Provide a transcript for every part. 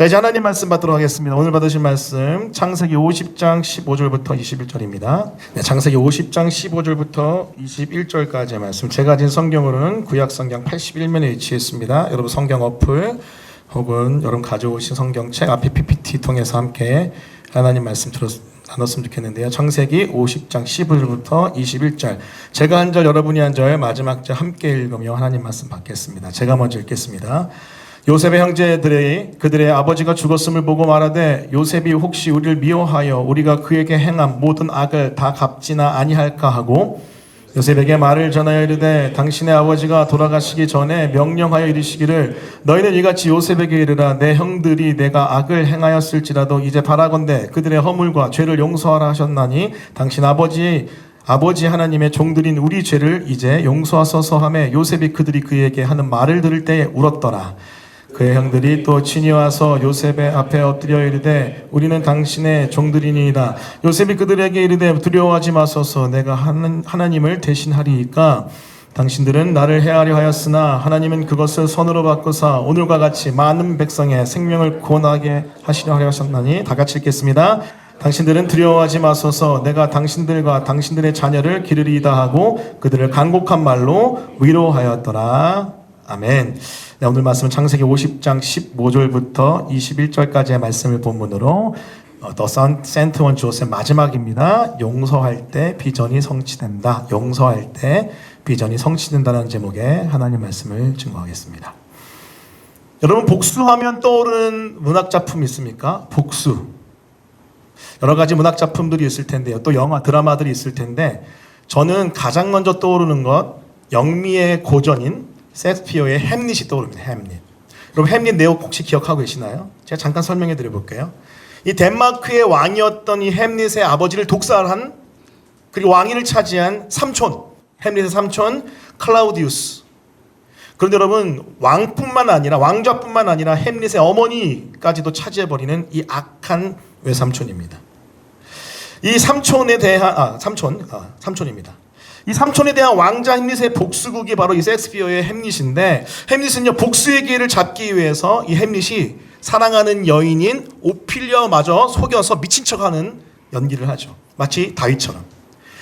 자, 이제 하나님 말씀 받도록 하겠습니다. 오늘 받으실 말씀 창세기 50장 15절부터 21절입니다. 네, 창세기 50장 15절부터 21절까지의 말씀. 제가 가진 성경으로는 구약 성경 81면에 위치했습니다. 여러분 성경 어플 혹은 여러분 가져오신 성경책 앞에 PPT 통해서 함께 하나님 말씀 나눴으면 좋겠는데요. 창세기 50장 15절부터 21절. 제가 한 절, 여러분이 한 절, 마지막 절 함께 읽으며 하나님 말씀 받겠습니다. 제가 먼저 읽겠습니다. 요셉의 형제들이 그들의 아버지가 죽었음을 보고 말하되 요셉이 혹시 우리를 미워하여 우리가 그에게 행한 모든 악을 다 갚지나 아니할까 하고 요셉에게 말을 전하여 이르되 당신의 아버지가 돌아가시기 전에 명령하여 이르시기를 너희는 이같이 요셉에게 이르라 내 형들이 내가 악을 행하였을지라도 이제 바라건대 그들의 허물과 죄를 용서하라 하셨나니 당신 아버지 하나님의 종들인 우리 죄를 이제 용서하소서 하매 요셉이 그들이 그에게 하는 말을 들을 때에 울었더라. 그의 형들이 또 친히 와서 요셉의 앞에 엎드려 이르되 우리는 당신의 종들이니이다. 요셉이 그들에게 이르되 두려워하지 마소서 내가 하나님을 대신하리이까 당신들은 나를 해하려 하였으나 하나님은 그것을 선으로 바꾸사 오늘과 같이 많은 백성의 생명을 구원하게 하시려 하셨나니 다 같이 읽겠습니다. 당신들은 두려워하지 마소서 내가 당신들과 당신들의 자녀를 기르리이다 하고 그들을 간곡한 말로 위로하였더라. 아멘. 네, 오늘 말씀은 창세기 50장 15절부터 21절까지의 말씀을 본문으로 The Son Sent One Joseph 마지막입니다. 용서할 때 비전이 성취된다. 용서할 때 비전이 성취된다는 제목의 하나님 말씀을 증거하겠습니다. 여러분 복수하면 떠오르는 문학작품 있습니까? 복수. 여러 가지 문학작품들이 있을 텐데요. 또 영화, 드라마들이 있을 텐데 저는 가장 먼저 떠오르는 것 영미의 고전인 셰익스피어의 햄릿이 떠오릅니다. 햄릿. 여러분 햄릿 내용 혹시 기억하고 계시나요? 제가 잠깐 설명해 드려 볼게요. 이 덴마크의 왕이었던 이 햄릿의 아버지를 독살한 그리고 왕위를 차지한 삼촌, 햄릿의 삼촌 클라우디우스. 그런데 여러분 왕자뿐만 아니라 햄릿의 어머니까지도 차지해버리는 이 악한 외삼촌입니다. 이 삼촌에 대한 삼촌입니다. 이 삼촌에 대한 왕자 햄릿의 복수극이 바로 이 셰익스피어의 햄릿인데 햄릿은요 복수의 기회를 잡기 위해서 이 햄릿이 사랑하는 여인인 오피리아마저 속여서 미친 척하는 연기를 하죠. 마치 다윗처럼.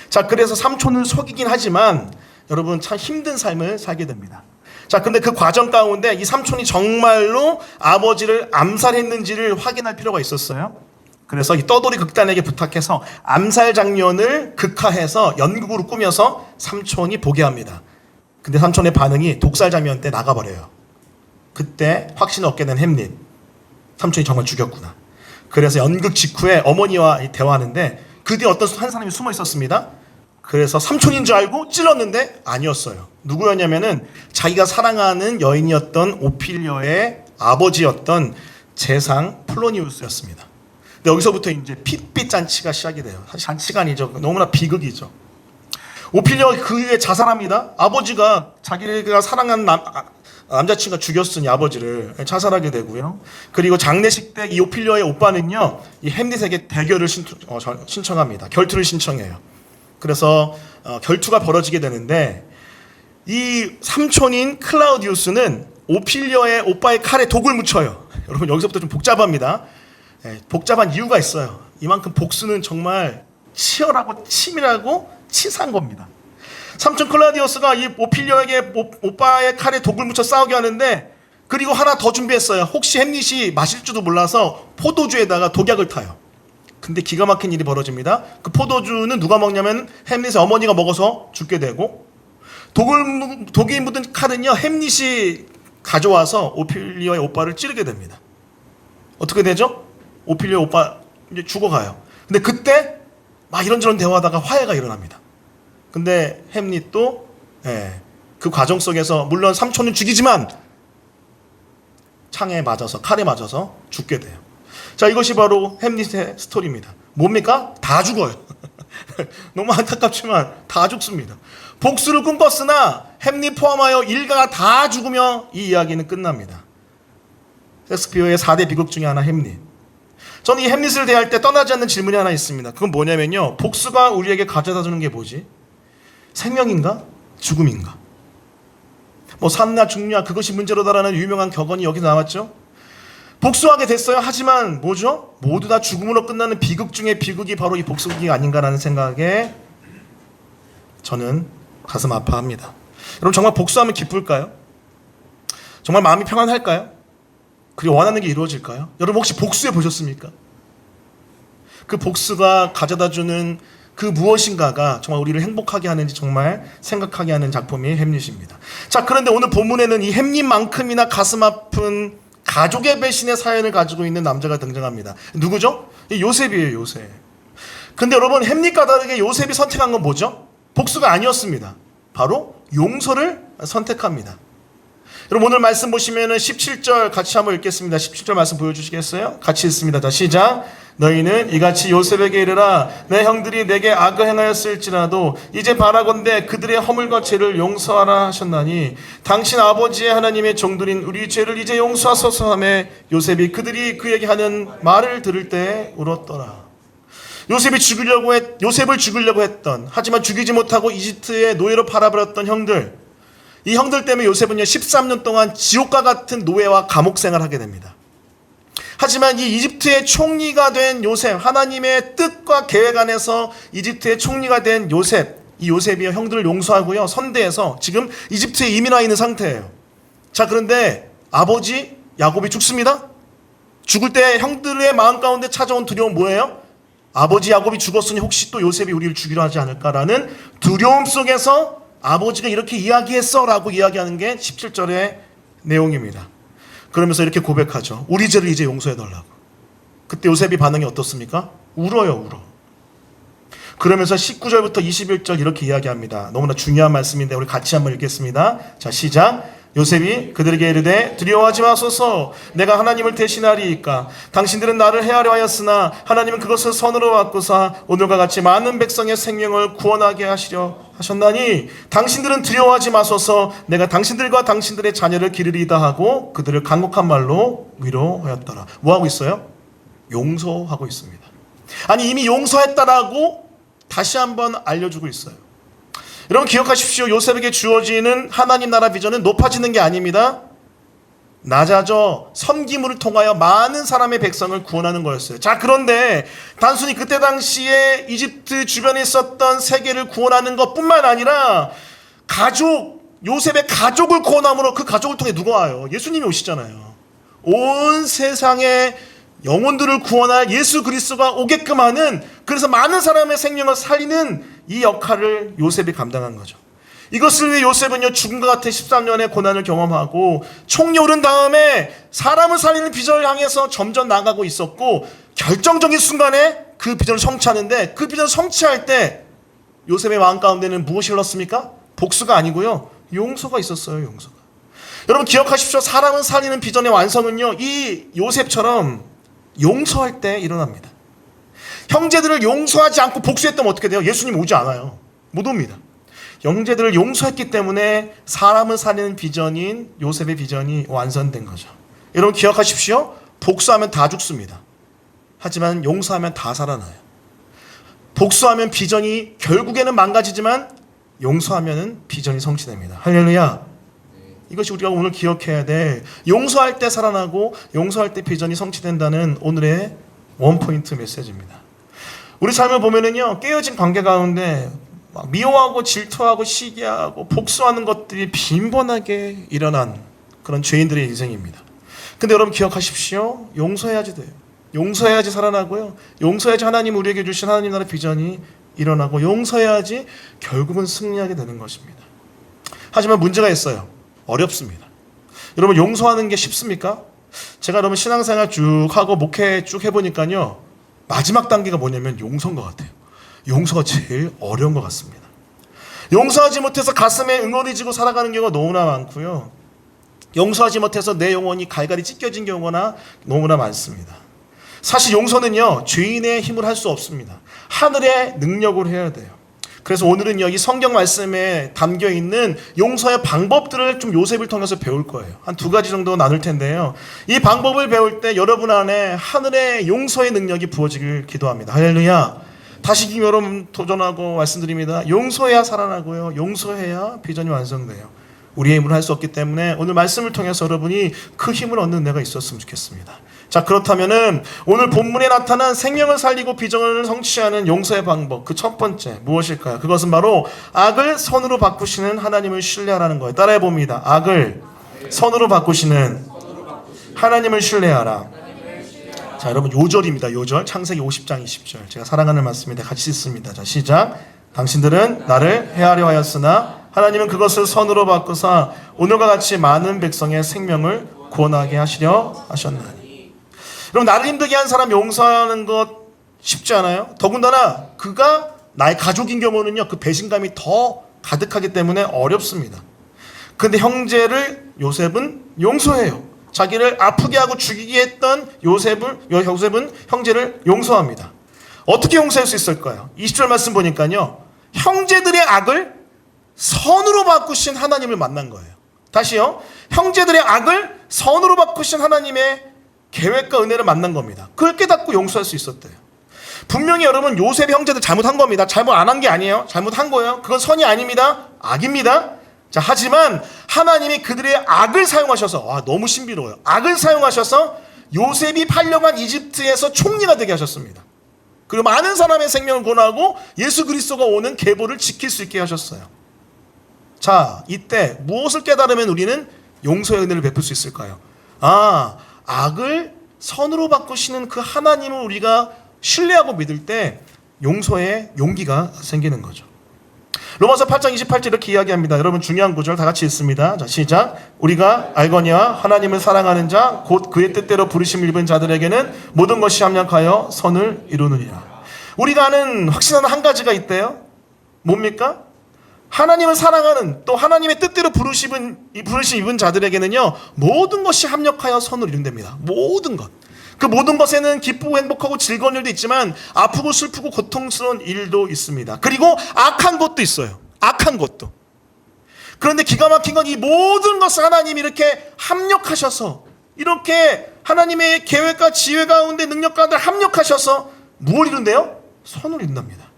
자, 그래서 삼촌을 속이긴 하지만 여러분 참 힘든 삶을 살게 됩니다. 자, 근데 그 과정 가운데 이 삼촌이 정말로 아버지를 암살했는지를 확인할 필요가 있었어요. 그래서 이 떠돌이 극단에게 부탁해서 암살 장면을 극화해서 연극으로 꾸며서 삼촌이 보게 합니다. 근데 삼촌의 반응이 독살 장면 때 나가버려요. 그때 확신을 얻게 된 햄릿. 삼촌이 정말 죽였구나. 그래서 연극 직후에 어머니와 대화하는데 그 뒤에 어떤 한 사람이 숨어 있었습니다. 그래서 삼촌인 줄 알고 찔렀는데 아니었어요. 누구였냐면은 자기가 사랑하는 여인이었던 오피리아의 아버지였던 재상 플로니우스였습니다. 근데 여기서부터 이제 핏빛 잔치가 시작이 돼요. 사실 잔치가 아니죠. 너무나 비극이죠. 오피리아가 그 후에 자살합니다. 아버지가 자기가 사랑하는 남자친구가 죽였으니 아버지를 자살하게 되고요. 그리고 장례식 때 이 오피리아의 오빠는요, 이 햄릿에게 대결을 신청합니다. 결투를 신청해요. 그래서 결투가 벌어지게 되는데 이 삼촌인 클라우디우스는 오피리아의 오빠의 칼에 독을 묻혀요. 여러분 여기서부터 좀 복잡합니다. 복잡한 이유가 있어요. 이만큼 복수는 정말 치열하고 치밀하고 치사한 겁니다. 삼촌 클라우디우스가 이 오피리아에게 오빠의 칼에 독을 묻혀 싸우게 하는데 그리고 하나 더 준비했어요. 혹시 햄릿이 마실 줄도 몰라서 포도주에다가 독약을 타요. 근데 기가 막힌 일이 벌어집니다. 그 포도주는 누가 먹냐면 햄릿의 어머니가 먹어서 죽게 되고 독이 묻은 칼은요 햄릿이 가져와서 오피리아의 오빠를 찌르게 됩니다. 어떻게 되죠? 오피리아 오빠 이제 죽어가요. 근데 그때 막 이런저런 대화하다가 화해가 일어납니다. 근데 햄릿도 그 과정 속에서 물론 삼촌은 죽이지만 칼에 맞아서 죽게 돼요. 자, 이것이 바로 햄릿의 스토리입니다. 뭡니까? 다 죽어요. 너무 안타깝지만 다 죽습니다. 복수를 꿈꿨으나 햄릿 포함하여 일가가 다 죽으며 이 이야기는 끝납니다. 셰익스피어의 4대 비극 중에 하나 햄릿. 저는 이 햄릿을 대할 때 떠나지 않는 질문이 하나 있습니다. 그건 뭐냐면요. 복수가 우리에게 가져다 주는 게 뭐지? 생명인가? 죽음인가? 뭐 산나 죽냐 그것이 문제로다라는 유명한 격언이 여기 나왔죠. 복수하게 됐어요. 하지만 뭐죠? 모두 다 죽음으로 끝나는 비극 중에 비극이 바로 이 복수극이 아닌가라는 생각에 저는 가슴 아파합니다. 여러분, 정말 복수하면 기쁠까요? 정말 마음이 평안할까요? 그리고 원하는 게 이루어질까요? 여러분, 혹시 복수해 보셨습니까? 그 복수가 가져다주는 그 무엇인가가 정말 우리를 행복하게 하는지 정말 생각하게 하는 작품이 햄릿입니다. 자, 그런데 오늘 본문에는 이 햄릿만큼이나 가슴 아픈 가족의 배신의 사연을 가지고 있는 남자가 등장합니다. 누구죠? 요셉이에요, 요셉. 근데 여러분, 햄릿과 다르게 요셉이 선택한 건 뭐죠? 복수가 아니었습니다. 바로 용서를 선택합니다. 여러분, 오늘 말씀 보시면은 17절 같이 한번 읽겠습니다. 17절 말씀 보여주시겠어요? 같이 읽습니다. 자, 시작. 너희는 이같이 요셉에게 이르라. 내 형들이 내게 악을 행하였을지라도 이제 바라건대 그들의 허물과 죄를 용서하라 하셨나니 당신 아버지의 하나님의 종들인 우리 죄를 이제 용서하소서 하며 요셉이 그들이 그에게 하는 말을 들을 때 울었더라. 요셉을 죽이려고 했던, 하지만 죽이지 못하고 이집트의 노예로 팔아버렸던 형들, 이 형들 때문에 요셉은요 13년 동안 지옥과 같은 노예와 감옥 생활을 하게 됩니다. 하지만 이 이집트의 총리가 된 요셉, 하나님의 뜻과 계획 안에서 이집트의 총리가 된 요셉, 이 요셉이 형들을 용서하고요 선대해서 지금 이집트에 이민 와 있는 상태예요. 자, 그런데 아버지 야곱이 죽습니다. 죽을 때 형들의 마음 가운데 찾아온 두려움 뭐예요? 아버지 야곱이 죽었으니 혹시 또 요셉이 우리를 죽이려 하지 않을까라는 두려움 속에서 아버지가 이렇게 이야기했어 라고 이야기하는 게 17절의 내용입니다. 그러면서 이렇게 고백하죠. 우리 죄를 이제 용서해달라고. 그때 요셉이 반응이 어떻습니까? 울어요, 울어. 그러면서 19절부터 21절 이렇게 이야기합니다. 너무나 중요한 말씀인데 우리 같이 한번 읽겠습니다. 자, 시작. 요셉이 그들에게 이르되 두려워하지 마소서. 내가 하나님을 대신하리이까. 당신들은 나를 해하려 하였으나 하나님은 그것을 선으로 바꾸사 오늘과 같이 많은 백성의 생명을 구원하게 하시려 하셨나니 당신들은 두려워하지 마소서. 내가 당신들과 당신들의 자녀를 기르리이다 하고 그들을 간곡한 말로 위로하였더라. 뭐하고 있어요? 용서하고 있습니다. 아니, 이미 용서했다라고 다시 한번 알려주고 있어요. 여러분, 기억하십시오. 요셉에게 주어지는 하나님 나라 비전은 높아지는 게 아닙니다. 낮아져 섬김을 통하여 많은 사람의 백성을 구원하는 거였어요. 자, 그런데 단순히 그때 당시에 이집트 주변에 있었던 세계를 구원하는 것뿐만 아니라 요셉의 가족을 구원함으로 그 가족을 통해 누가 와요? 예수님이 오시잖아요. 온 세상의 영혼들을 구원할 예수 그리스도가 오게끔 하는, 그래서 많은 사람의 생명을 살리는 이 역할을 요셉이 감당한 거죠. 이것을 위해 요셉은요 죽음과 같은 13년의 고난을 경험하고 총리 오른 다음에 사람을 살리는 비전을 향해서 점점 나아가고 있었고, 결정적인 순간에 그 비전을 성취하는데, 그 비전을 성취할 때 요셉의 마음 가운데는 무엇이 흘렀습니까? 복수가 아니고요 용서가 있었어요. 용서가. 여러분, 기억하십시오. 사람을 살리는 비전의 완성은요 이 요셉처럼 용서할 때 일어납니다. 형제들을 용서하지 않고 복수했다면 어떻게 돼요? 예수님 오지 않아요. 못 옵니다. 형제들을 용서했기 때문에 사람을 살리는 비전인 요셉의 비전이 완성된 거죠. 여러분, 기억하십시오. 복수하면 다 죽습니다. 하지만 용서하면 다 살아나요. 복수하면 비전이 결국에는 망가지지만 용서하면 비전이 성취됩니다. 할렐루야. 이것이 우리가 오늘 기억해야 돼. 용서할 때 살아나고 용서할 때 비전이 성취된다는 오늘의 원포인트 메시지입니다. 우리 삶을 보면은요 깨어진 관계 가운데 막 미워하고 질투하고 시기하고 복수하는 것들이 빈번하게 일어난 그런 죄인들의 인생입니다. 근데 여러분 기억하십시오. 용서해야지 돼요. 용서해야지 살아나고요. 용서해야지 하나님 우리에게 주신 하나님 나라의 비전이 일어나고, 용서해야지 결국은 승리하게 되는 것입니다. 하지만 문제가 있어요. 어렵습니다. 여러분, 용서하는 게 쉽습니까? 제가 여러분 신앙생활 쭉 하고 목회 쭉 해보니까요 마지막 단계가 뭐냐면 용서인 것 같아요. 용서가 제일 어려운 것 같습니다. 용서하지 못해서 가슴에 응어리 지고 살아가는 경우가 너무나 많고요, 용서하지 못해서 내 영혼이 갈갈이 찢겨진 경우가 너무나 많습니다. 사실 용서는요 죄인의 힘을 할 수 없습니다. 하늘의 능력으로 해야 돼요. 그래서 오늘은요 이 성경 말씀에 담겨있는 용서의 방법들을 좀 요셉을 통해서 배울 거예요. 한 2가지 정도 나눌 텐데요, 이 방법을 배울 때 여러분 안에 하늘의 용서의 능력이 부어지길 기도합니다. 할렐루야. 다시 여러분 도전하고 말씀드립니다. 용서해야 살아나고요, 용서해야 비전이 완성돼요. 우리의 힘으로 할 수 없기 때문에 오늘 말씀을 통해서 여러분이 그 힘을 얻는 내가 있었으면 좋겠습니다. 자, 그렇다면은 오늘 본문에 나타난 생명을 살리고 비전을 성취하는 용서의 방법, 그 첫 번째 무엇일까요? 그것은 바로 악을 선으로 바꾸시는 하나님을 신뢰하라는 거예요. 따라해 봅니다. 악을 선으로 바꾸시는 하나님을 신뢰하라. 자, 여러분 요절입니다. 요절. 창세기 50장 20절. 제가 사랑하는 말씀인데 같이 읽습니다. 자, 시작. 당신들은 나를 해하려 하였으나 하나님은 그것을 선으로 바꾸사 오늘과 같이 많은 백성의 생명을 구원하게 하시려 하셨나니. 여러분, 나를 힘들게 한 사람 용서하는 것 쉽지 않아요? 더군다나 그가 나의 가족인 경우는요, 그 배신감이 더 가득하기 때문에 어렵습니다. 근데 형제를 요셉은 용서해요. 자기를 아프게 하고 죽이게 했던 요셉은 형제를 용서합니다. 어떻게 용서할 수 있을까요? 20절 말씀 보니까요, 형제들의 악을 선으로 바꾸신 하나님을 만난 거예요. 다시요. 형제들의 악을 선으로 바꾸신 하나님의 계획과 은혜를 만난 겁니다. 그걸 깨닫고 용서할 수 있었대요. 분명히 여러분 요셉의 형제들 잘못한 겁니다. 잘못 안 한 게 아니에요. 잘못한 거예요. 그건 선이 아닙니다. 악입니다. 자, 하지만 하나님이 그들의 악을 사용하셔서, 너무 신비로워요. 악을 사용하셔서 요셉이 팔려간 이집트에서 총리가 되게 하셨습니다. 그리고 많은 사람의 생명을 구원하고 예수 그리스도가 오는 계보를 지킬 수 있게 하셨어요. 자, 이때 무엇을 깨달으면 우리는 용서의 은혜를 베풀 수 있을까요? 악을 선으로 바꾸시는 그 하나님을 우리가 신뢰하고 믿을 때 용서의 용기가 생기는 거죠. 로마서 8장 28절 이렇게 이야기합니다. 여러분 중요한 구절 다 같이 읽습니다. 자, 시작. 우리가 알거니와 하나님을 사랑하는 자 곧 그의 뜻대로 부르심을 입은 자들에게는 모든 것이 합력하여 선을 이루느니라. 우리가 아는 확신하는 한 가지가 있대요. 뭡니까? 하나님을 사랑하는, 또 하나님의 뜻대로 부르심 입은 자들에게는요, 모든 것이 합력하여 선을 이룬답니다. 모든 것. 그 모든 것에는 기쁘고 행복하고 즐거운 일도 있지만 아프고 슬프고 고통스러운 일도 있습니다. 그리고 악한 것도 있어요. 악한 것도. 그런데 기가 막힌 건 이 모든 것을 하나님이 이렇게 합력하셔서, 이렇게 하나님의 계획과 지혜 가운데 능력 가운데 합력하셔서 뭘 이룬대요? 선을 이룬답니다.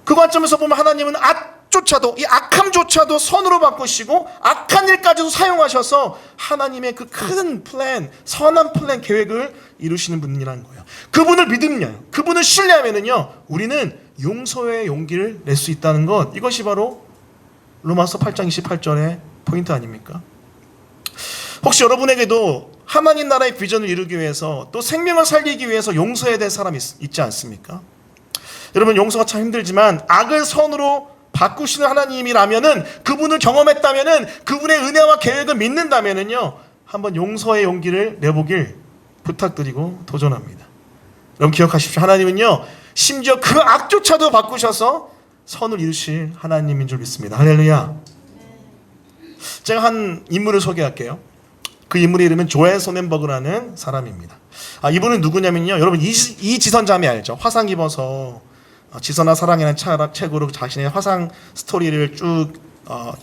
그 관점에서 보면 하나님은 악조차도, 이 악함조차도 선으로 바꾸시고 악한 일까지도 사용하셔서 하나님의 그 큰 플랜, 선한 플랜 계획을 이루시는 분이라는 거예요. 그분을 믿으면, 그분을 신뢰하면은요, 우리는 용서의 용기를 낼 수 있다는 것, 이것이 바로 로마서 8장 28절의 포인트 아닙니까? 혹시 여러분에게도 하나님 나라의 비전을 이루기 위해서, 또 생명을 살리기 위해서 용서해야 될 사람이 있지 않습니까? 여러분, 용서가 참 힘들지만 악을 선으로 바꾸시는 하나님이라면은, 그분을 경험했다면은, 그분의 은혜와 계획을 믿는다면은요, 한번 용서의 용기를 내보길 부탁드리고 도전합니다. 여러분 기억하십시오. 하나님은요, 심지어 그 악조차도 바꾸셔서 선을 이루실 하나님인 줄 믿습니다. 할렐루야. 제가 한 인물을 소개할게요. 그 인물의 이름은 조엘 소넨버그라는 사람입니다. 이분은 누구냐면요, 여러분 이지선 자매 알죠? 화상 입어서 지선아 사랑이라는 책으로 자신의 화상 스토리를 쭉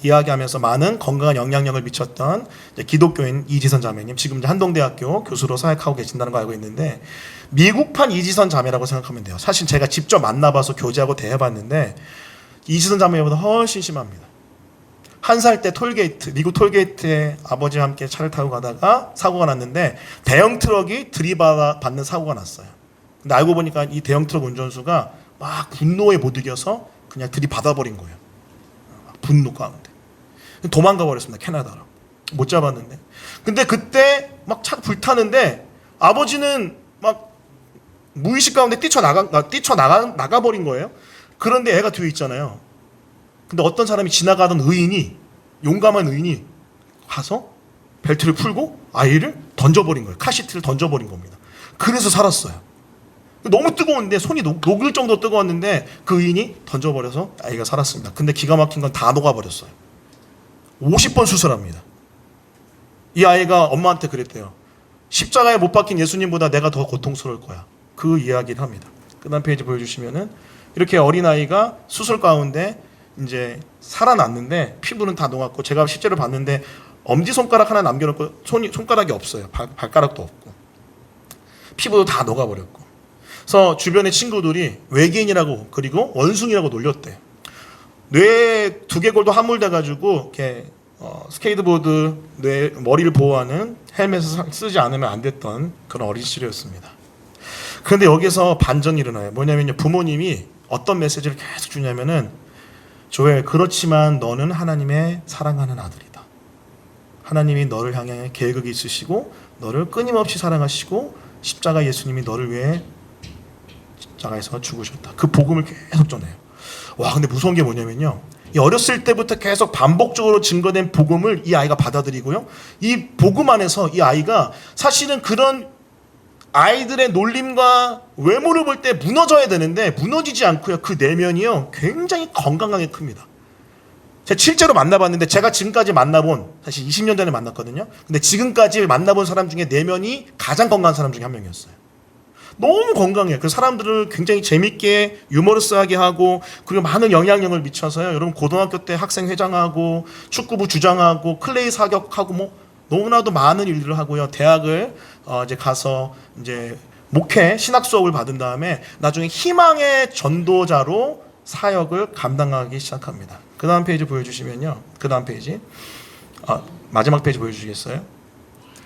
이야기하면서 많은 건강한 영향력을 미쳤던 기독교인 이지선 자매님, 지금 한동대학교 교수로 사역하고 계신다는 거 알고 있는데, 미국판 이지선 자매라고 생각하면 돼요. 사실 제가 직접 만나봐서 교제하고 대해봤는데 이지선 자매보다 훨씬 심합니다. 1살 때 미국 톨게이트에 아버지와 함께 차를 타고 가다가 사고가 났는데 대형 트럭이 들이받는 사고가 났어요. 근데 알고 보니까 이 대형 트럭 운전수가 막 분노에 못 이겨서 그냥 들이받아버린 거예요. 분노 가운데 도망가 버렸습니다. 캐나다로. 못 잡았는데. 근데 그때 막 차 불타는데 아버지는 막 무의식 가운데 뛰쳐나가 버린 거예요. 그런데 애가 뒤에 있잖아요. 근데 어떤 사람이 지나가던 용감한 의인이 가서 벨트를 풀고 아이를 던져버린 거예요. 카시트를 던져버린 겁니다. 그래서 살았어요. 너무 뜨거운데 손이 녹을 정도로 뜨거웠는데 그 의인이 던져버려서 아이가 살았습니다. 근데 기가 막힌 건 다 녹아버렸어요. 50번 수술합니다. 이 아이가 엄마한테 그랬대요. 십자가에 못 박힌 예수님보다 내가 더 고통스러울 거야. 그 이야기를 합니다. 그 다음 페이지 보여주시면은 이렇게 어린아이가 수술 가운데 이제 살아났는데 피부는 다 녹았고, 제가 실제로 봤는데 엄지손가락 하나 남겨놓고 손가락이 없어요. 발가락도 없고 피부도 다 녹아버렸고. 그래서 주변의 친구들이 외계인이라고, 그리고 원숭이라고 놀렸대. 뇌 두개골도 함몰돼가지고 이렇게 스케이트보드 머리를 보호하는 헬멧을 쓰지 않으면 안 됐던 그런 어린 시절이었습니다. 그런데 여기서 반전이 일어나요. 뭐냐면요, 부모님이 어떤 메시지를 계속 주냐면은, 조엘, 그렇지만 너는 하나님의 사랑하는 아들이다. 하나님이 너를 향해 계획이 있으시고 너를 끊임없이 사랑하시고 십자가 예수님이 너를 위해 십자가에서 죽으셨다. 그 복음을 계속 전해요. 와, 근데 무서운 게 뭐냐면요, 이 어렸을 때부터 계속 반복적으로 증거된 복음을 이 아이가 받아들이고요, 이 복음 안에서 이 아이가 사실은 그런 아이들의 놀림과 외모를 볼 때 무너져야 되는데 무너지지 않고요, 그 내면이요 굉장히 건강하게 큽니다. 제가 실제로 만나봤는데, 제가 지금까지 만나본, 사실 20년 전에 만났거든요. 근데 지금까지 만나본 사람 중에 내면이 가장 건강한 사람 중에 한 명이었어요. 너무 건강해요. 그 사람들을 굉장히 재밌게 유머러스하게 하고, 그리고 많은 영향력을 미쳐서요, 여러분 고등학교 때 학생 회장하고 축구부 주장하고 클레이 사격하고 뭐 너무나도 많은 일들을 하고요. 대학을 이제 가서 이제 목회 신학 수업을 받은 다음에 나중에 희망의 전도자로 사역을 감당하기 시작합니다. 그 다음 페이지 보여주시면요, 그 다음 페이지, 마지막 페이지 보여주시겠어요?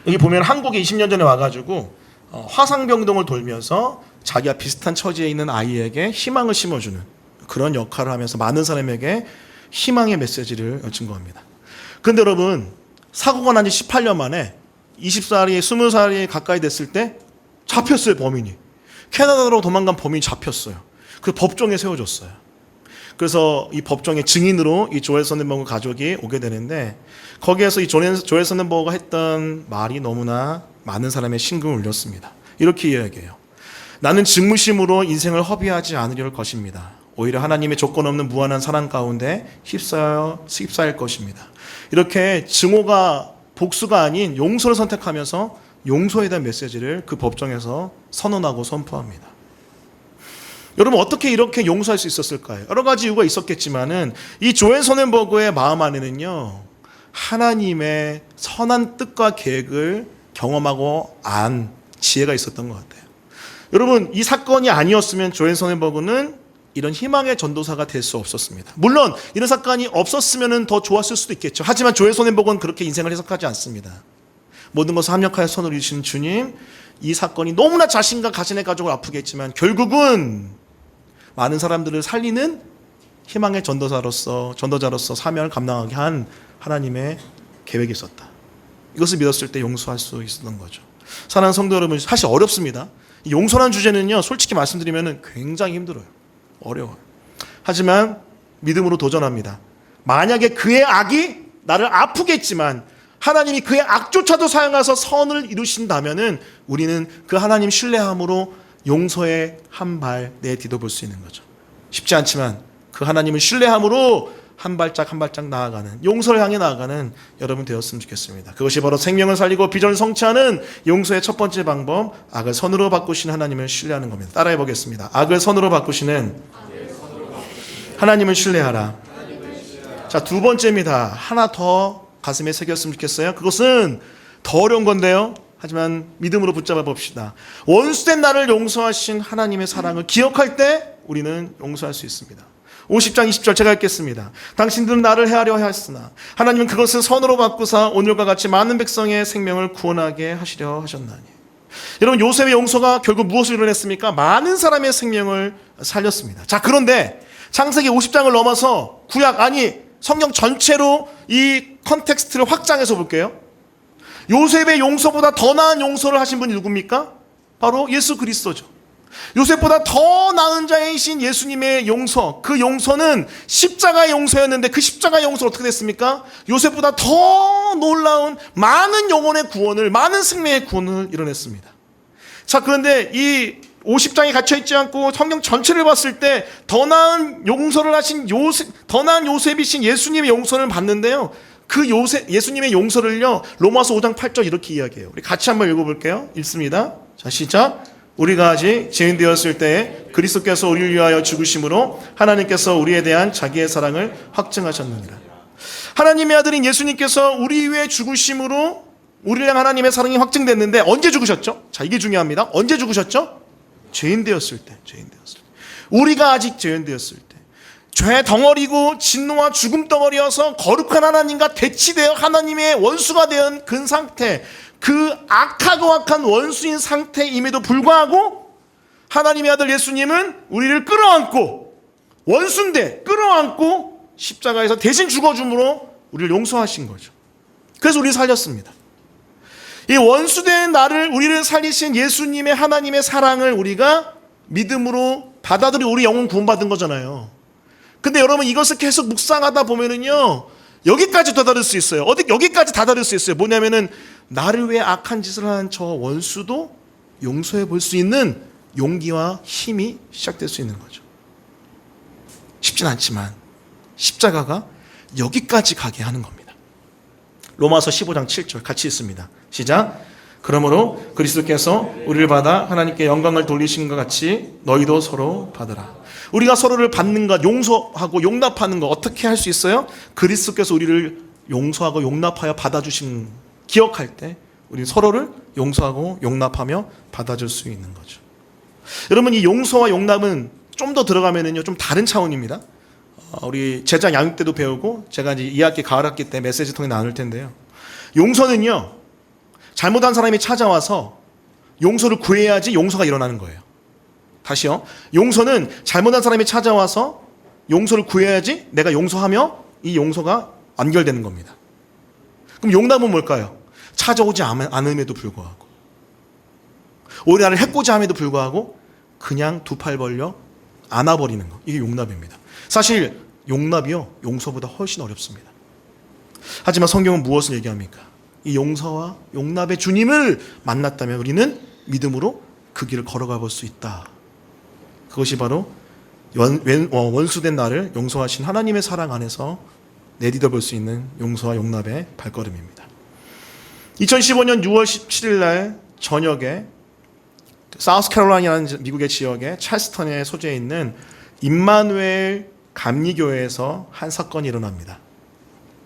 여기 보면 한국에 20년 전에 와가지고 화상병동을 돌면서 자기와 비슷한 처지에 있는 아이에게 희망을 심어주는 그런 역할을 하면서 많은 사람에게 희망의 메시지를 증거합니다. 그런데 여러분, 사고가 난 지 18년 만에 20살이 20살이 가까이 됐을 때 잡혔어요, 범인이. 캐나다로 도망간 범인이 잡혔어요. 그 법정에 세워졌어요. 그래서 이 법정의 증인으로 이 조엘 선덴버그 가족이 오게 되는데, 거기에서 이 조엘 선덴버그가 했던 말이 너무나 많은 사람의 심금을 울렸습니다. 이렇게 이야기해요. 나는 증무심으로 인생을 허비하지 않으려 것입니다. 오히려 하나님의 조건 없는 무한한 사랑 가운데 휩싸일 것입니다. 이렇게 증오가 복수가 아닌 용서를 선택하면서 용서에 대한 메시지를 그 법정에서 선언하고 선포합니다. 여러분, 어떻게 이렇게 용서할 수 있었을까요? 여러 가지 이유가 있었겠지만은 이 조엘 선덴버그의 마음 안에는요, 하나님의 선한 뜻과 계획을 경험하고 안 지혜가 있었던 것 같아요. 여러분, 이 사건이 아니었으면 조엘 선덴버그는 이런 희망의 전도사가 될 수 없었습니다. 물론 이런 사건이 없었으면 더 좋았을 수도 있겠죠. 하지만 조엘 선덴버그는 그렇게 인생을 해석하지 않습니다. 모든 것을 합력하여 선을 이루시는 주님, 이 사건이 너무나 자신과 자신의 가족을 아프게 했지만 결국은 많은 사람들을 살리는 희망의 전도자로서 사명을 감당하게 한 하나님의 계획이 있었다. 이것을 믿었을 때 용서할 수 있었던 거죠. 사랑하는 성도 여러분, 사실 어렵습니다. 용서라는 주제는요, 솔직히 말씀드리면 굉장히 힘들어요. 어려워요. 하지만 믿음으로 도전합니다. 만약에 그의 악이 나를 아프게 했지만 하나님이 그의 악조차도 사용해서 선을 이루신다면은 우리는 그 하나님 신뢰함으로 용서의 한 발 내디뎌볼 수 있는 거죠. 쉽지 않지만 그 하나님을 신뢰함으로 한 발짝 한 발짝 나아가는, 용서를 향해 나아가는 여러분 되었으면 좋겠습니다. 그것이 바로 생명을 살리고 비전을 성취하는 용서의 첫 번째 방법, 악을 선으로 바꾸시는 하나님을 신뢰하는 겁니다. 따라해 보겠습니다. 악을 선으로 바꾸시는 하나님을 신뢰하라. 자, 두 번째입니다. 하나 더 가슴에 새겼으면 좋겠어요. 그것은 더 어려운 건데요, 하지만 믿음으로 붙잡아 봅시다. 원수된 나를 용서하신 하나님의 사랑을 기억할 때 우리는 용서할 수 있습니다. 50장 20절 제가 읽겠습니다. 당신들은 나를 해하려 하였으나 하나님은 그것을 선으로 바꾸사 오늘과 같이 많은 백성의 생명을 구원하게 하시려 하셨나니. 여러분, 요셉의 용서가 결국 무엇을 이뤄냈습니까? 많은 사람의 생명을 살렸습니다. 자, 그런데 창세기 50장을 넘어서 성경 전체로 이 컨텍스트를 확장해서 볼게요. 요셉의 용서보다 더 나은 용서를 하신 분이 누굽니까? 바로 예수 그리스도죠. 요셉보다 더 나은 자이신 예수님의 용서, 그 용서는 십자가의 용서였는데 그 십자가의 용서는 어떻게 됐습니까? 요셉보다 더 놀라운 많은 영혼의 구원을, 많은 생명의 구원을 이뤄냈습니다. 자, 그런데 이 50장이 갇혀있지 않고 성경 전체를 봤을 때 더 나은 용서를 하신 더 나은 요셉이신 예수님의 용서를 봤는데요, 그 예수님의 용서를요, 로마서 5장 8절 이렇게 이야기해요. 우리 같이 한번 읽어볼게요. 읽습니다. 자, 시작. 우리가 아직 죄인 되었을 때 그리스도께서 우리를 위하여 죽으심으로 하나님께서 우리에 대한 자기의 사랑을 확증하셨느니라. 하나님의 아들인 예수님께서 우리 위해 죽으심으로 우리를 향한 하나님의 사랑이 확증됐는데 언제 죽으셨죠? 자, 이게 중요합니다. 언제 죽으셨죠? 죄인 되었을 때. 우리가 아직 죄인 되었을 때. 죄 덩어리고 진노와 죽음 덩어리여서 거룩한 하나님과 대치되어 하나님의 원수가 된 그 상태, 그 악하고 악한 원수인 상태임에도 불구하고 하나님의 아들 예수님은 우리를 끌어안고, 원수인데 끌어안고 십자가에서 대신 죽어줌으로 우리를 용서하신 거죠. 그래서 우리를 살렸습니다. 이 원수된 나를, 우리를 살리신 예수님의 하나님의 사랑을 우리가 믿음으로 받아들이 우리 영혼 구원받은 거잖아요. 근데 여러분, 이것을 계속 묵상하다 보면은요, 여기까지 다다를 수 있어요. 여기까지 다다를 수 있어요. 뭐냐면은, 나를 위해 악한 짓을 한 저 원수도 용서해 볼 수 있는 용기와 힘이 시작될 수 있는 거죠. 쉽진 않지만 십자가가 여기까지 가게 하는 겁니다. 로마서 15장 7절 같이 읽습니다. 시작. 그러므로 그리스도께서 우리를 받아 하나님께 영광을 돌리신 것 같이 너희도 서로 받으라. 우리가 서로를 받는 것, 용서하고 용납하는 것 어떻게 할 수 있어요? 그리스도께서 우리를 용서하고 용납하여 받아주신, 기억할 때 우리 서로를 용서하고 용납하며 받아줄 수 있는 거죠. 여러분, 이 용서와 용납은 좀 더 들어가면은요, 좀 다른 차원입니다. 우리 제자 양육 때도 배우고, 제가 이제 2학기 가을학기 때 메시지 통해 나눌 텐데요. 용서는요, 잘못한 사람이 찾아와서 용서를 구해야지 용서가 일어나는 거예요. 다시요. 용서는 잘못한 사람이 찾아와서 용서를 구해야지 내가 용서하며 이 용서가 완결되는 겁니다. 그럼 용납은 뭘까요? 찾아오지 않음에도 불구하고, 오히려 나를 해코지 함에도 불구하고 그냥 두 팔 벌려 안아버리는 거, 이게 용납입니다. 사실 용납이요, 용서보다 훨씬 어렵습니다. 하지만 성경은 무엇을 얘기합니까? 이 용서와 용납의 주님을 만났다면 우리는 믿음으로 그 길을 걸어가 볼 수 있다. 그것이 바로 원수된 나를 용서하신 하나님의 사랑 안에서 내디뎌 볼 수 있는 용서와 용납의 발걸음입니다. 2015년 6월 17일 날 저녁에 사우스캐롤라이나라는 미국의 지역에 찰스턴에 소재해 있는 임마누엘 감리교회에서 한 사건이 일어납니다.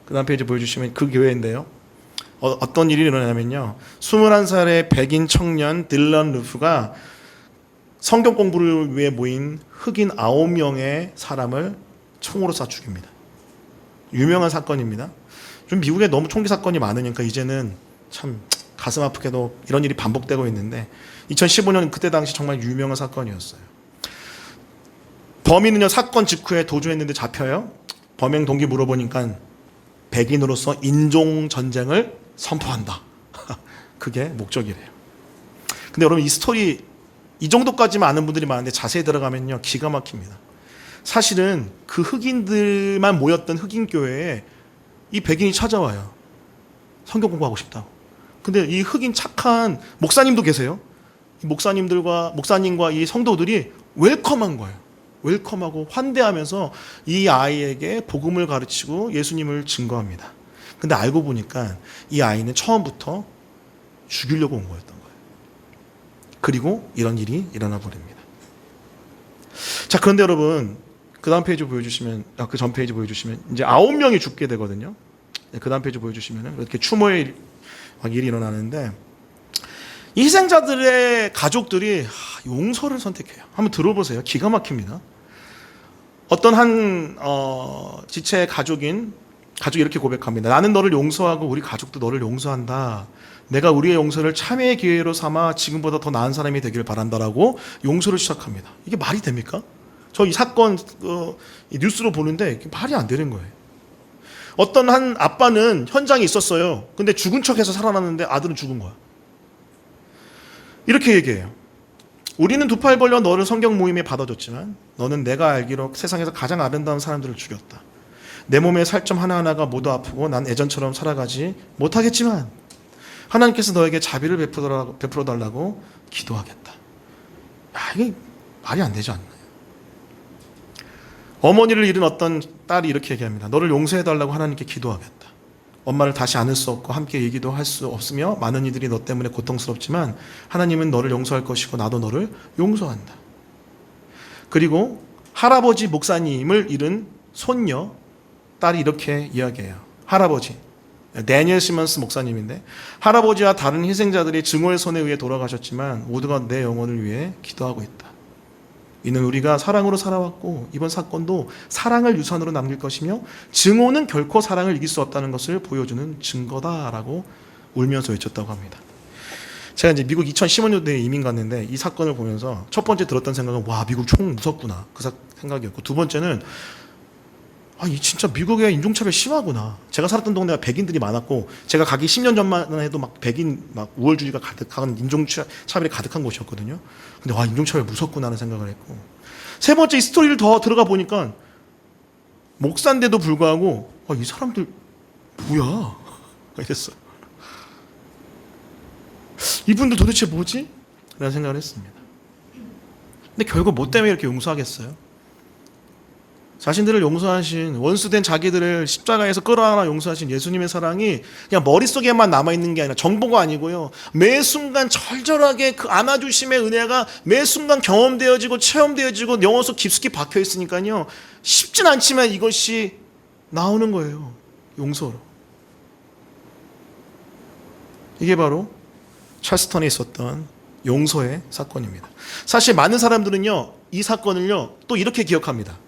그 다음 페이지 보여주시면 그 교회인데요. 어떤 일이 일어나냐면요, 21살의 백인 청년 딜런 루프가 성경 공부를 위해 모인 흑인 9명의 사람을 총으로 쏴 죽입니다. 유명한 사건입니다. 좀 미국에 너무 총기 사건이 많으니까 이제는 참 가슴 아프게도 이런 일이 반복되고 있는데, 2015년 그때 당시 정말 유명한 사건이었어요. 범인은요, 사건 직후에 도주했는데 잡혀요. 범행 동기 물어보니까 백인으로서 인종 전쟁을 선포한다. 그게 목적이래요. 근데 여러분, 이 스토리 이 정도까지만 아는 분들이 많은데 자세히 들어가면요, 기가 막힙니다. 사실은 그 흑인들만 모였던 흑인 교회에 이 백인이 찾아와요. 성경 공부하고 싶다고. 근데 이 흑인 착한 목사님도 계세요. 목사님과 이 성도들이 웰컴한 거예요. 웰컴하고 환대하면서 이 아이에게 복음을 가르치고 예수님을 증거합니다. 근데 알고 보니까 이 아이는 처음부터 죽이려고 온 거였던 거예요. 그리고 이런 일이 일어나 버립니다. 자, 그런데 여러분, 그 다음 페이지 보여주시면, 그 전 페이지 보여주시면 이제 9명이 죽게 되거든요. 그 다음 페이지 보여주시면 이렇게 추모의 일이 일어나는데, 이 희생자들의 가족들이 용서를 선택해요. 한번 들어보세요. 기가 막힙니다. 어떤 한 지체의 가족이 이렇게 고백합니다. 나는 너를 용서하고 우리 가족도 너를 용서한다. 내가 우리의 용서를 참회의 기회로 삼아 지금보다 더 나은 사람이 되길 바란다라고 용서를 시작합니다. 이게 말이 됩니까? 저 이 사건 뉴스로 보는데 말이 안 되는 거예요. 어떤 한 아빠는 현장에 있었어요. 근데 죽은 척해서 살아났는데 아들은 죽은 거야. 이렇게 얘기해요. 우리는 두 팔 벌려 너를 성경 모임에 받아줬지만 너는 내가 알기로 세상에서 가장 아름다운 사람들을 죽였다. 내 몸의 살점 하나하나가 모두 아프고 난 예전처럼 살아가지 못하겠지만 하나님께서 너에게 자비를 베풀어 달라고 기도하겠다. 야, 이게 말이 안 되지 않나요? 어머니를 잃은 어떤 딸이 이렇게 얘기합니다. 너를 용서해 달라고 하나님께 기도하겠다. 엄마를 다시 안을 수 없고 함께 얘기도 할 수 없으며 많은 이들이 너 때문에 고통스럽지만 하나님은 너를 용서할 것이고 나도 너를 용서한다. 그리고 할아버지 목사님을 잃은 손녀 딸이 이렇게 이야기해요. 할아버지 데니엘 시먼스 목사님인데, 할아버지와 다른 희생자들이 증오의 손에 의해 돌아가셨지만 모두가 내 영혼을 위해 기도하고 있다. 이는 우리가 사랑으로 살아왔고 이번 사건도 사랑을 유산으로 남길 것이며 증오는 결코 사랑을 이길 수 없다는 것을 보여주는 증거다라고 울면서 외쳤다고 합니다. 제가 이제 미국 2015년도에 이민 갔는데 이 사건을 보면서 첫 번째 들었던 생각은 와, 미국 총 무섭구나 그 생각이었고, 두 번째는 이 진짜 미국의 인종차별 심하구나. 제가 살았던 동네가 백인들이 많았고 제가 가기 10년 전만 해도 막 백인 막 우월주의가 가득한 인종차별이 가득한 곳이었거든요. 근데 와, 인종차별 무섭구나 하는 생각을 했고, 세 번째 이 스토리를 더 들어가 보니까 목사인데도 불구하고 이 사람들 뭐야 이랬어요. 이분들 도대체 뭐지? 라는 생각을 했습니다. 근데 결국 뭐 때문에 이렇게 용서하겠어요? 자신들을 용서하신, 원수된 자기들을 십자가에서 끌어안아 용서하신 예수님의 사랑이 그냥 머릿속에만 남아있는 게 아니라 정보가 아니고요, 매 순간 절절하게 그 안아주심의 은혜가 매 순간 경험되어지고 체험되어지고 영혼 속 깊숙이 박혀있으니까요, 쉽진 않지만 이것이 나오는 거예요. 용서로. 이게 바로 찰스턴에 있었던 용서의 사건입니다. 사실 많은 사람들은요, 이 사건을요 또 이렇게 기억합니다.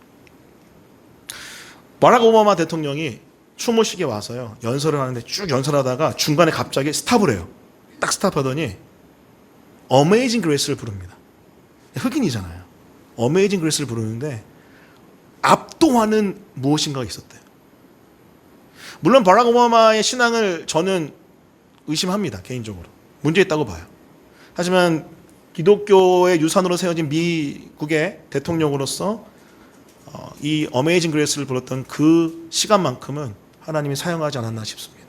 바락 오바마 대통령이 추모식에 와서요 연설을 하는데 쭉 연설하다가 중간에 갑자기 스탑을 해요. 딱 스탑하더니 Amazing Grace를 부릅니다. 흑인이잖아요. Amazing Grace를 부르는데 압도하는 무엇인가가 있었대요. 물론 바락 오바마의 신앙을 저는 의심합니다. 개인적으로 문제 있다고 봐요. 하지만 기독교의 유산으로 세워진 미국의 대통령으로서 이 어메이징 그레이스를 불렀던 그 시간만큼은 하나님이 사용하지 않았나 싶습니다.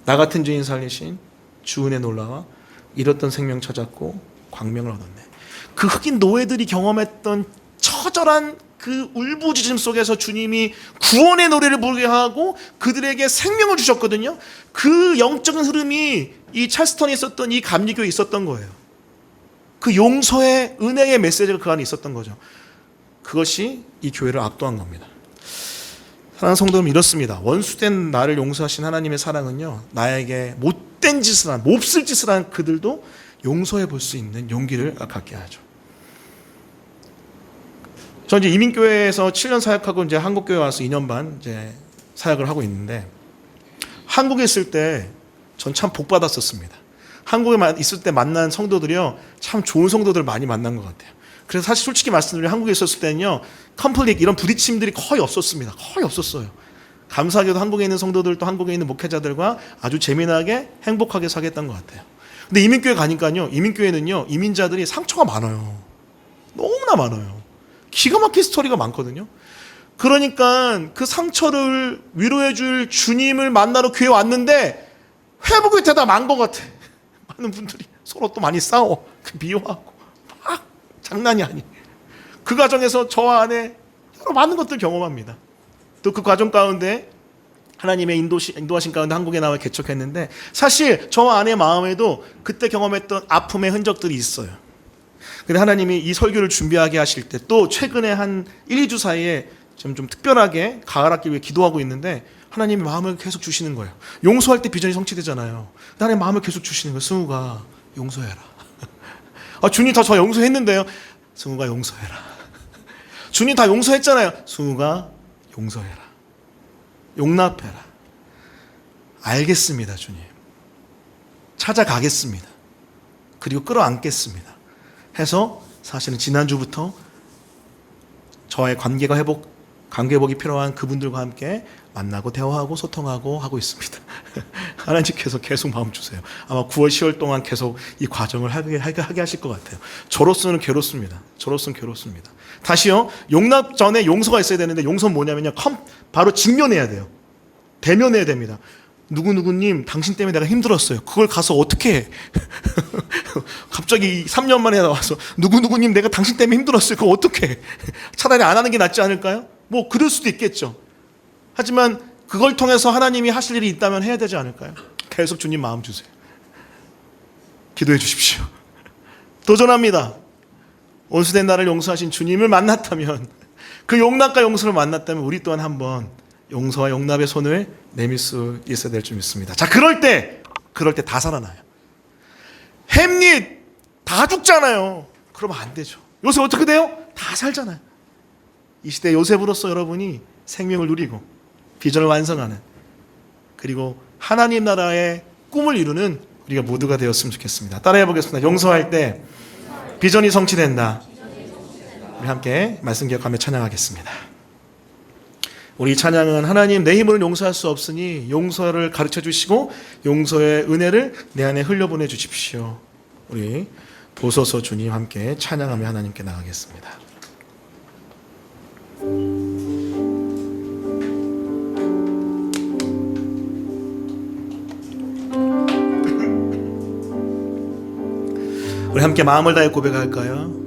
나 같은 죄인 살리신 주 은혜 놀라와 잃었던 생명 찾았고 광명을 얻었네. 그 흑인 노예들이 경험했던 처절한 그 울부짖음 속에서 주님이 구원의 노래를 부르게 하고 그들에게 생명을 주셨거든요. 그 영적인 흐름이 이 찰스턴에 있었던 이 감리교에 있었던 거예요. 그 용서의 은혜의 메시지가 그 안에 있었던 거죠. 그것이 이 교회를 압도한 겁니다. 사랑하는 성도 여러분, 이렇습니다. 원수된 나를 용서하신 하나님의 사랑은요, 나에게 못된 짓을 한, 몹쓸 짓을 한 그들도 용서해 볼 수 있는 용기를 갖게 하죠. 저 이제 이민교회에서 7년 사역하고 이제 한국교회 와서 2년 반 이제 사역을 하고 있는데, 한국에 있을 때 전 참 복 받았었습니다. 한국에 있을 때 만난 성도들이요, 참 좋은 성도들 많이 만난 것 같아요. 그래서 사실 솔직히 말씀드리면 한국에 있었을 때는요, 컴플릭 이런 부딪힘들이 거의 없었습니다. 거의 없었어요. 감사하게도 한국에 있는 성도들도 한국에 있는 목회자들과 아주 재미나게 행복하게 사겠던 것 같아요. 근데 이민교회 가니까요, 이민교회는요 이민자들이 상처가 많아요. 너무나 많아요. 기가 막힌 스토리가 많거든요. 그러니까 그 상처를 위로해 줄 주님을 만나러 교회 왔는데 회복이 되다 만 것 같아. 많은 분들이 서로 또 많이 싸워, 미워하고 막 장난이 아니. 그 과정에서 저와 아내 여러 많은 것들 경험합니다. 또 그 과정 가운데 하나님의 인도하신 가운데 한국에 나와 개척했는데, 사실 저와 아내의 마음에도 그때 경험했던 아픔의 흔적들이 있어요. 근데 하나님이 이 설교를 준비하게 하실 때, 또 최근에 한 1, 2주 사이에 좀 특별하게 가을 학기 위해 기도하고 있는데 하나님이 마음을 계속 주시는 거예요. 용서할 때 비전이 성취되잖아요. 근데 하나님 마음을 계속 주시는 거예요. 승우가 용서해라. 주님 다 저 용서했는데요. 승우가 용서해라. 주님 다 용서했잖아요. 승우가 용서해라. 용납해라. 알겠습니다, 주님. 찾아가겠습니다. 그리고 끌어안겠습니다. 해서 사실은 지난주부터 저와의 관계 회복이 필요한 그분들과 함께 만나고 대화하고 소통하고 하고 있습니다. 하나님께서 계속 마음 주세요. 아마 9월, 10월 동안 계속 이 과정을 하게 하실 것 같아요. 저로서는 괴롭습니다. 다시요, 용납 전에 용서가 있어야 되는데, 용서는 뭐냐면요, 바로 직면해야 돼요. 대면해야 됩니다. 누구누구님 당신 때문에 내가 힘들었어요. 그걸 가서 어떻게 해? 갑자기 3년 만에 나와서 누구누구님 내가 당신 때문에 힘들었어요. 그거 어떻게 해? 차라리 안 하는 게 낫지 않을까요? 뭐 그럴 수도 있겠죠. 하지만 그걸 통해서 하나님이 하실 일이 있다면 해야 되지 않을까요? 계속 주님 마음 주세요. 기도해 주십시오. 도전합니다. 원수된 나를 용서하신 주님을 만났다면, 그 용납과 용서를 만났다면 우리 또한 한번 용서와 용납의 손을 내밀 수 있어야 될 줄 믿습니다. 자, 그럴 때 다 살아나요. 햄릿 다 죽잖아요. 그러면 안 되죠. 요새 어떻게 돼요? 다 살잖아요. 이 시대 요셉으로서 여러분이 생명을 누리고 비전을 완성하는, 그리고 하나님 나라의 꿈을 이루는 우리가 모두가 되었으면 좋겠습니다. 따라해 보겠습니다. 용서할 때 비전이 성취된다. 우리 함께 말씀 기억하며 찬양하겠습니다. 우리 찬양은 하나님 내 힘으로는 용서할 수 없으니 용서를 가르쳐 주시고 용서의 은혜를 내 안에 흘려보내 주십시오. 우리 보소서 주님 함께 찬양하며 하나님께 나가겠습니다. 우리 함께 마음을 다해 고백할까요?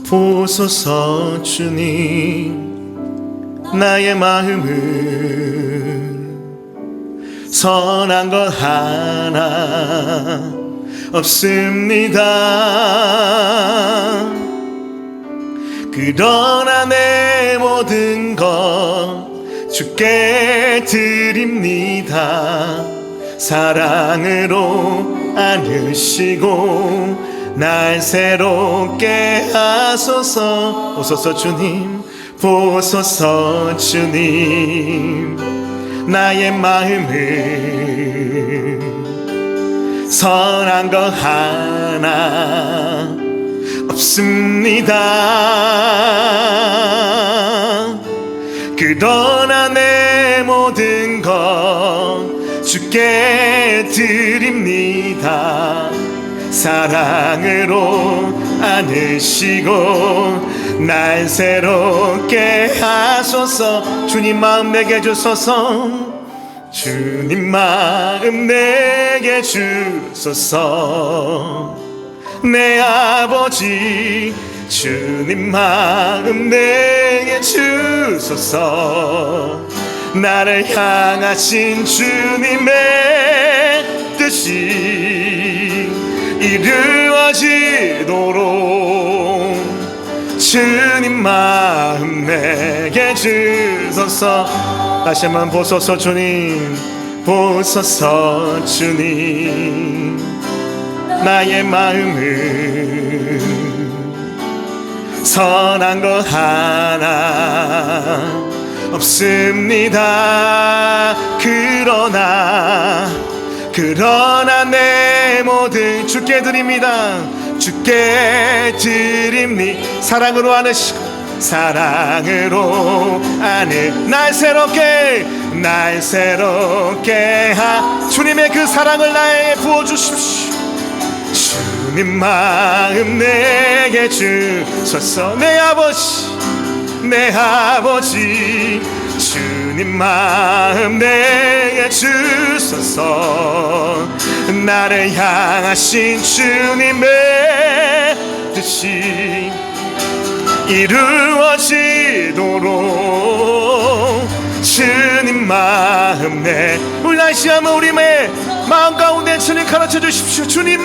보소서 주님 나의 마음을 선한 것 하나 없습니다. 그러나 내 모든 것 주께 드립니다. 사랑으로 안으시고 날 새롭게 하소서. 보소서 주님, 보소서 주님 나의 마음을 선한 것 하나 없습니다. 그러나 내 모든 것 주께 드립니다. 사랑으로 안으시고 날 새롭게 하소서. 주님 마음 내게 주소서. 주님 마음 내게 주소서. 내 아버지 주님 마음 내게 주소서. 나를 향하신 주님의 뜻이 이루어지도록 주님 마음 내게 주소서. 다시 한번 보소서 주님, 보소서 주님 나의 마음을 선한 것 하나 없습니다. 그러나 내 모든 주께 드립니다. 주께 드립니다. 사랑으로 안으시고 사랑으로 날 새롭게 주님의 그 사랑을 나에게 부어주십시오. 주님 마음 내게 주소서. 내 아버지 주님 마음 내게 주소서. 나를 향하신 주님의 뜻이 이루어지도록 주님 마음 우리 다시 한번 우리의 마음 가운데 주님 가르쳐 주십시오. 주님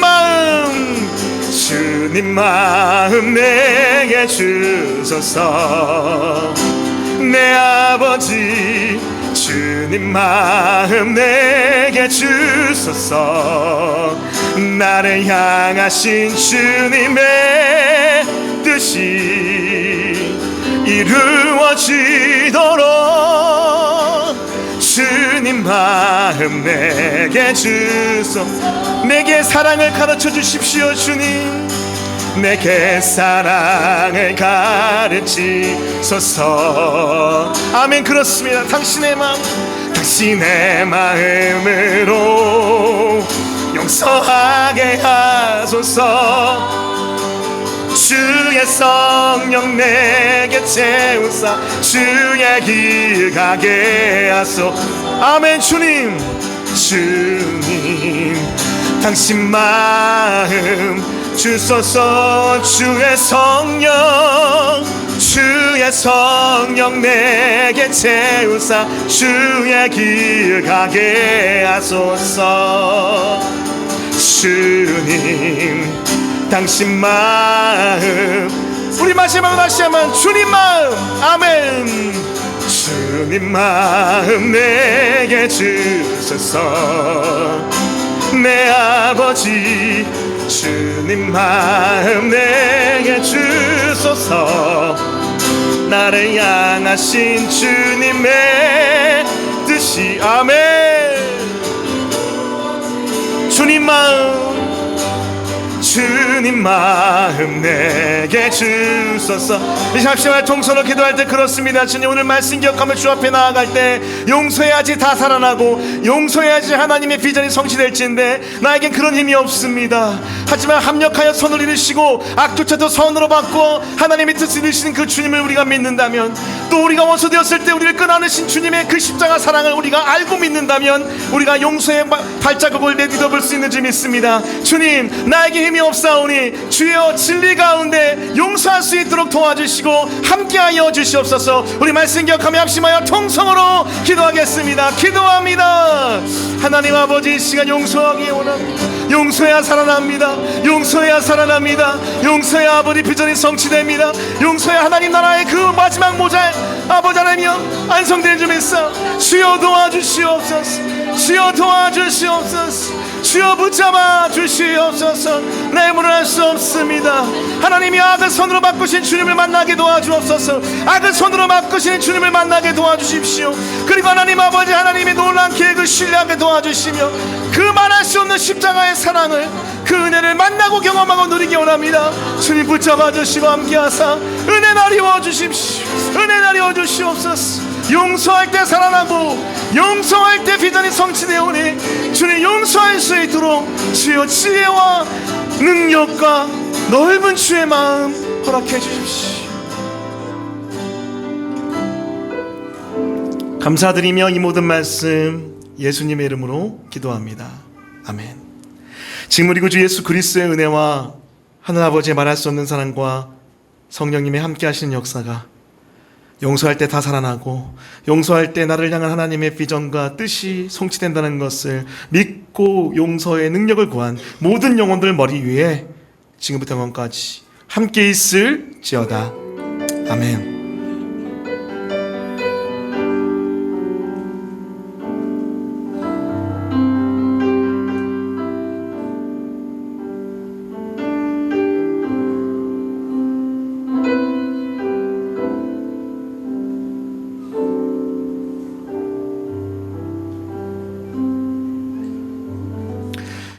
마음 내게 주소서. 내 아버지 주님 마음 내게 주소서. 나를 향하신 주님의 뜻이 이루어지도록 주님 마음 내게 주소서. 내게 사랑을 가르쳐 주십시오. 주님 내게 사랑을 가르치소서. 아멘. 그렇습니다. 당신의 마음으로 용서하게 하소서. 주의 성령 내게 채우사 주의 길 가게 하소. 아멘. 주님 당신 마음 주소서. 주의 성령 내게 채우사 주의 길 가게 하소서. 주님 당신 마음 우리 마지막으로 다시 한번 주님 마음. 아멘. 주님 마음 내게 주소서. 내 아버지 주님 마음 내게 주소서. 주옵소서. 나를 향하신 주님의 뜻이 아멘. 주님 마음 내게 주소서. 이 잠시만 통성으로 기도할 때 그렇습니다. 주님, 오늘 말씀 기억하며 주 앞에 나아갈 때 용서해야지 다 살아나고 용서해야지 하나님의 비전이 성취될지인데 나에겐 그런 힘이 없습니다. 하지만 합력하여 선을 이루시고 악조차도 선으로 바꾸어 하나님의 뜻을 이루시는 그 주님을 우리가 믿는다면, 또 우리가 원수되었을 때 우리를 끊어내신 주님의 그 십자가 사랑을 우리가 알고 믿는다면 우리가 용서의 발자국을 내딛어볼 수 있는 줄 믿습니다. 주님, 나에게 힘이 없사오니 주여 진리 가운데 용서할 수 있도록 도와주시고 함께하여 주시옵소서. 우리 말씀 기억하며 합심하여 통성으로 기도하겠습니다. 기도합니다. 하나님 아버지, 이 시간 용서하기에 원합니다. 용서해야 살아납니다. 용서해야 살아납니다. 용서해야 아버지 비전이 성취됩니다. 용서해야 하나님 나라의 그 마지막 모자에 아버지 하나님이여 안성되는 줄 믿사 주여 도와주시옵소서. 주여 도와주시옵소서. 주여 붙잡아 주시옵소서. 내 문을 알 수 없습니다. 하나님이 악을 손으로 바꾸신 주님을 만나게 도와주옵소서. 악을 손으로 바꾸신 주님을 만나게 도와주십시오. 그리고 하나님 아버지, 하나님의 놀라운 계획을 신뢰하게 도와주시며 그 말할 수 없는 십자가의 사랑을, 그 은혜를 만나고 경험하고 누리기 원합니다. 주님 붙잡아 주시고 함께하사 은혜 나리워 주십시오. 은혜 나리워 주시옵소서. 용서할 때 살아나고 용서할 때 비전이 성취되오니 주님 용서할 수 있도록 주여 지혜와 능력과 넓은 주의 마음 허락해 주십시오. 감사드리며 이 모든 말씀 예수님의 이름으로 기도합니다. 아멘. 지금 우리 구주 예수 그리스도의 은혜와 하늘아버지의 말할 수 없는 사랑과 성령님의 함께 하시는 역사가 용서할 때 다 살아나고 용서할 때 나를 향한 하나님의 비전과 뜻이 성취된다는 것을 믿고 용서의 능력을 구한 모든 영혼들 머리 위에 지금부터 영원까지 함께 있을지어다. 아멘.